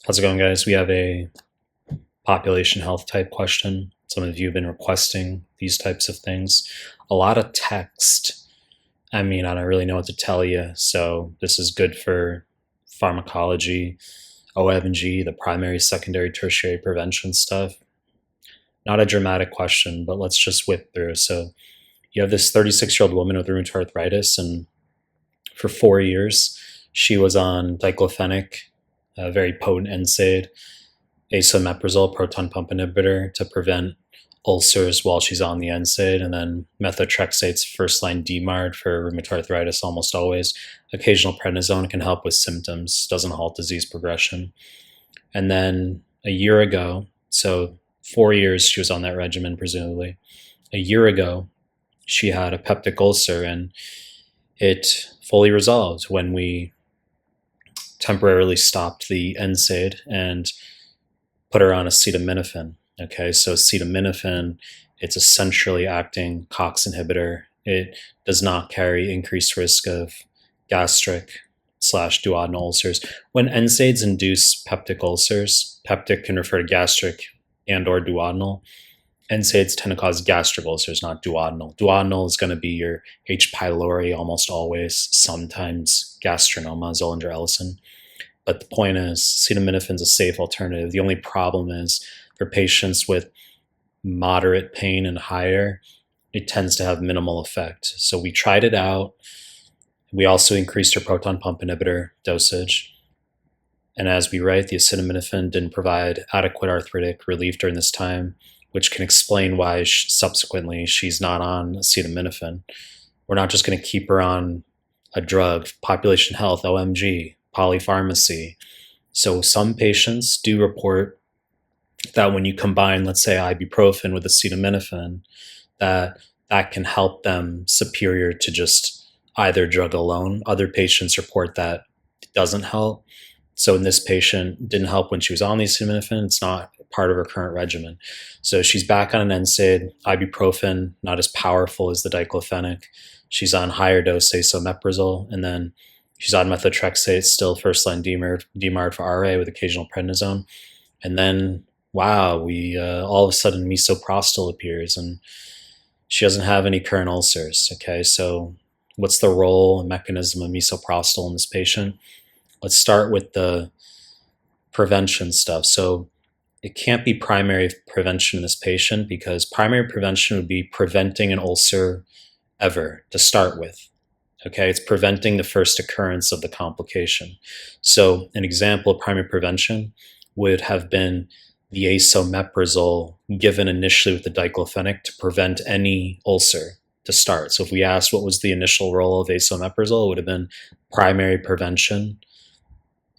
How's it going, guys? We have a population health type question. Some of you have been requesting these types of things. A lot of text. I mean, I don't really know what to tell you. So this is good for pharmacology, OM&G, the primary, secondary, tertiary prevention stuff. Not a dramatic question, but let's just whip through. So you have this 36-year-old woman with rheumatoid arthritis, and for 4 years, she was on diclofenac, a very potent NSAID, esomeprazole, proton pump inhibitor, to prevent ulcers while she's on the NSAID, and then methotrexate's first-line DMARD for rheumatoid arthritis almost always. Occasional prednisone can help with symptoms, doesn't halt disease progression. And then a year ago, so 4 years she was on that regimen, presumably. A year ago, she had a peptic ulcer, and it fully resolved when we temporarily stopped the NSAID and put her on acetaminophen. Okay, so acetaminophen, it's a centrally acting COX inhibitor. It does not carry increased risk of gastric/duodenal ulcers. When NSAIDs induce peptic ulcers, peptic can refer to gastric and or duodenal. NSAIDs tend to cause gastric ulcers, not duodenal. Duodenal is going to be your H. pylori almost always, sometimes gastrinoma, Zollinger-Ellison. But the point is, acetaminophen is a safe alternative. The only problem is for patients with moderate pain and higher, it tends to have minimal effect. So we tried it out. We also increased our proton pump inhibitor dosage. And as we write, the acetaminophen didn't provide adequate arthritic relief during this time, which can explain why subsequently she's not on acetaminophen. We're not just going to keep her on a drug, population health, OM&G, polypharmacy. So some patients do report that when you combine, let's say, ibuprofen with acetaminophen, that can help them superior to just either drug alone. Other patients report that it doesn't help. So in this patient, it didn't help when she was on the acetaminophen. It's not part of her current regimen. So she's back on an NSAID, ibuprofen, not as powerful as the diclofenac. She's on higher dose esomeprazole, and then she's on methotrexate, still first-line DMARD for RA with occasional prednisone. And then, wow, we all of a sudden Misoprostol appears, and she doesn't have any current ulcers. Okay, so what's the role and mechanism of Misoprostol in this patient? Let's start with the prevention stuff. So it can't be primary prevention in this patient, because primary prevention would be preventing an ulcer ever to start with. Okay, it's preventing the first occurrence of the complication. So an example of primary prevention would have been the esomeprazole given initially with the diclofenac to prevent any ulcer to start. So if we asked what was the initial role of esomeprazole, it would have been primary prevention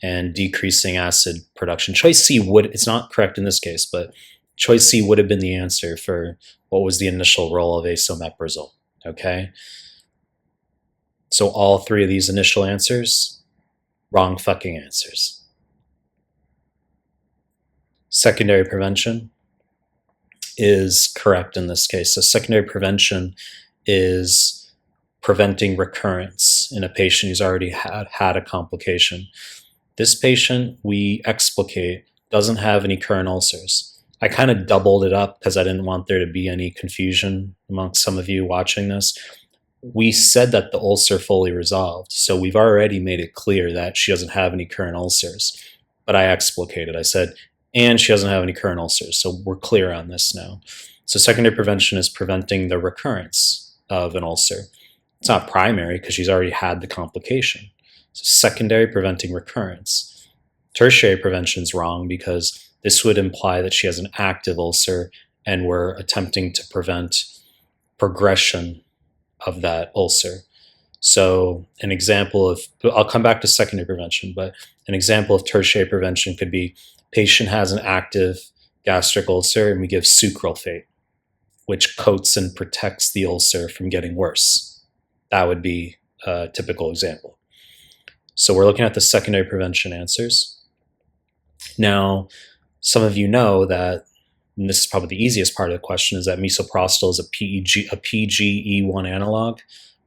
and decreasing acid production. Choice C would, it's not correct in this case, but choice C would have been the answer for what was the initial role of esomeprazole, okay? So all three of these initial answers, wrong fucking answers. Secondary prevention is correct in this case. So secondary prevention is preventing recurrence in a patient who's already had a complication. This patient, we explicate, doesn't have any current ulcers. I kind of doubled it up because I didn't want there to be any confusion amongst some of you watching this. We said that the ulcer fully resolved, so we've already made it clear that she doesn't have any current ulcers. But I explicated. I said, and she doesn't have any current ulcers, so we're clear on this now. So secondary prevention is preventing the recurrence of an ulcer. It's not primary because she's already had the complication. So secondary, preventing recurrence. Tertiary prevention is wrong because this would imply that she has an active ulcer and we're attempting to prevent progression of that ulcer. So an example of, I'll come back to secondary prevention, but an example of tertiary prevention could be patient has an active gastric ulcer and we give sucralfate, which coats and protects the ulcer from getting worse. That would be a typical example. So we're looking at the secondary prevention answers. Now, some of you know that, and this is probably the easiest part of the question, is that misoprostol is a PGE1 analog,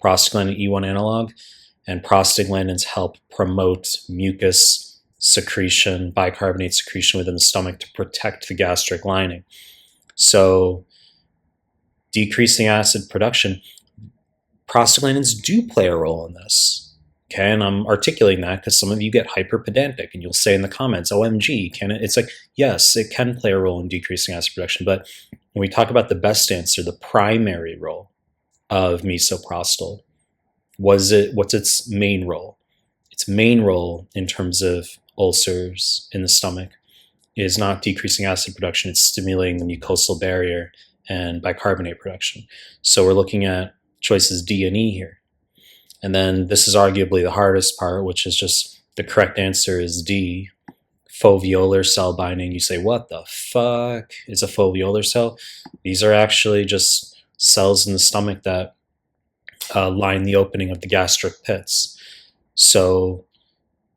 prostaglandin E1 analog, and prostaglandins help promote mucus secretion, bicarbonate secretion within the stomach to protect the gastric lining. So decreasing acid production, prostaglandins do play a role in this. Okay, and I'm articulating that because some of you get hyperpedantic and you'll say in the comments, OMG, can it? It's like, yes, it can play a role in decreasing acid production, but when we talk about the best answer, the primary role of misoprostol, what's its main role? Its main role in terms of ulcers in the stomach is not decreasing acid production, it's stimulating the mucosal barrier and bicarbonate production. So we're looking at choices D and E here. And then this is arguably the hardest part, which is just the correct answer is D, foveolar cell binding. You say, what the fuck is a foveolar cell? These are actually just cells in the stomach that line the opening of the gastric pits. So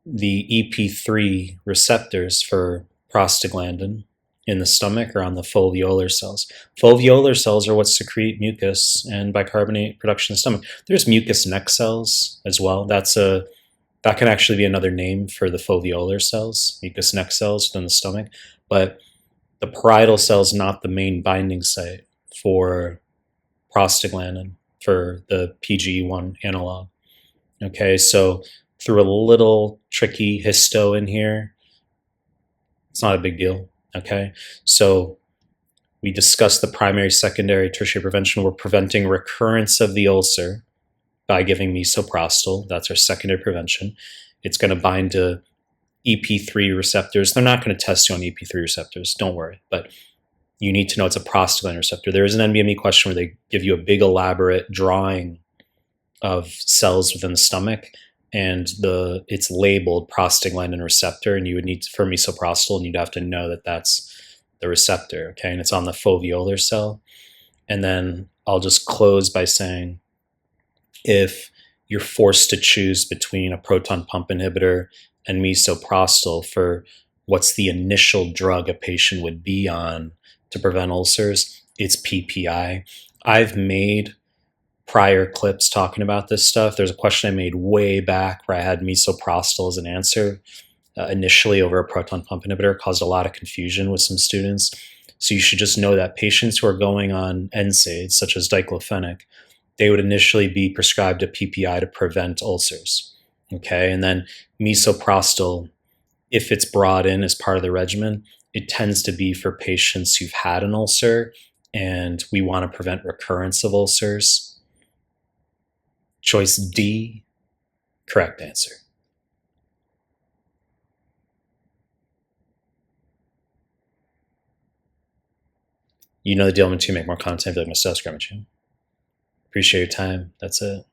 the EP3 receptors for prostaglandin in the stomach are on the foveolar cells. Foveolar cells are what secrete mucus and bicarbonate production in the stomach. There's mucus neck cells as well. That can actually be another name for the foveolar cells, mucus neck cells within the stomach. But the parietal cell is not the main binding site for prostaglandin, for the PGE1 analog. Okay, so threw a little tricky histo in here. It's not a big deal. Okay, so we discussed the primary, secondary, tertiary prevention. We're preventing recurrence of the ulcer by giving misoprostol. That's our secondary prevention. It's going to bind to EP3 receptors. They're not going to test you on EP3 receptors, don't worry, but you need to know it's a prostaglandin receptor. There is an NBME question where they give you a big elaborate drawing of cells within the stomach, and it's labeled prostaglandin receptor, and you would need for misoprostol, and you'd have to know that that's the receptor, okay? And it's on the foveolar cell. And then I'll just close by saying, if you're forced to choose between a proton pump inhibitor and misoprostol for what's the initial drug a patient would be on to prevent ulcers, it's PPI. I've made prior clips talking about this stuff. There's a question I made way back where I had misoprostol as an answer initially over a proton pump inhibitor. Caused a lot of confusion with some students. So you should just know that patients who are going on NSAIDs, such as diclofenac, they would initially be prescribed a PPI to prevent ulcers. Okay, and then misoprostol, if it's brought in as part of the regimen, it tends to be for patients who've had an ulcer and we want to prevent recurrence of ulcers. Choice D, correct answer. You know the deal. I'm going to make more content. Like my subscribe channel. Appreciate your time. That's it.